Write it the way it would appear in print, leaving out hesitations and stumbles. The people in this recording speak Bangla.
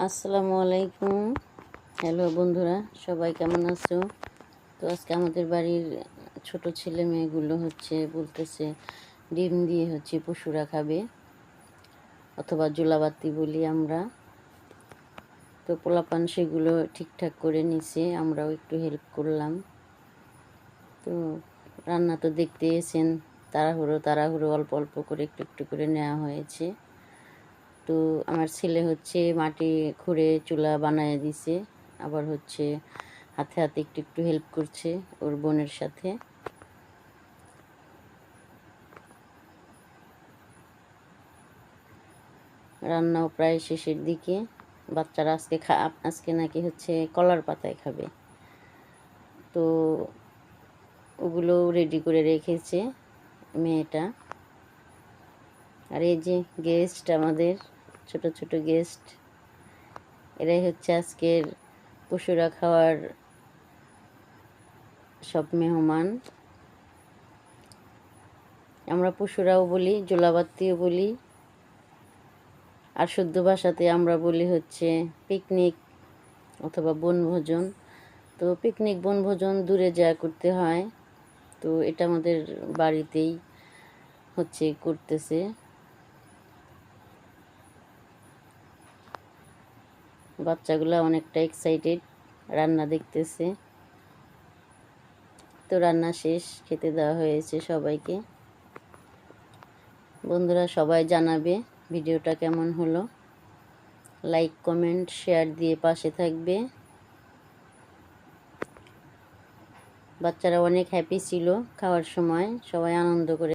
আসসালামু আলাইকুম। হ্যালো বন্ধুরা, সবাই কেমন আছো? তো আজকে আমাদের বাড়ির ছোট ছেলে মেয়েগুলো বলতেছে ডিম দিয়ে পশুরা খাবে, অথবা জোলাবাতি বলি আমরা। তো পোলাপান সেগুলো ঠিকঠাক করে নিছে, আমরাও একটু হেল্প করলাম। তো রান্না তো দেখতে এসেছেন, তাড়াহুড়ো অল্প অল্প করে একটু একটু করে নেওয়া হয়েছে। তো আমার ছেলে মাটি খুঁড়ে চুলা বানায় দিছে, আবার হাতে হাতে একটু একটু হেল্প করছে ওর বোনের সাথে। রান্নাও প্রায় শেষের দিকে। বাচ্চারা আজকে নাকি কলার পাতায় খাবে, তো ওগুলো রেডি করে রেখেছে মেয়েটা। আর এই যে গেস্ট, আমাদের ছোট ছোট গেস্ট, এরাই আজকের পশুরা খাওয়ার সব মেহমান। আমরা পশুরাও বলি, জোলাবাতিও বলি, আর শুদ্ধ ভাষাতে আমরা বলি পিকনিক অথবা বনভোজন। তো পিকনিক বনভোজন দূরে যা করতে হয়, তো এটা আমাদের বাড়িতেই করতেছে। বাচ্চাগুলো অনেকটা এক্সাইটেড, রান্না দেখতেছে। তো রান্না শেষ, খেতে দেওয়া হয়েছে সবাইকে। বন্ধুরা সবাই জানাবে ভিডিওটা কেমন হলো, লাইক কমেন্ট শেয়ার দিয়ে পাশে থাকবে। বাচ্চারা অনেক হ্যাপি ছিল খাওয়ার সময়, সবাই আনন্দ করে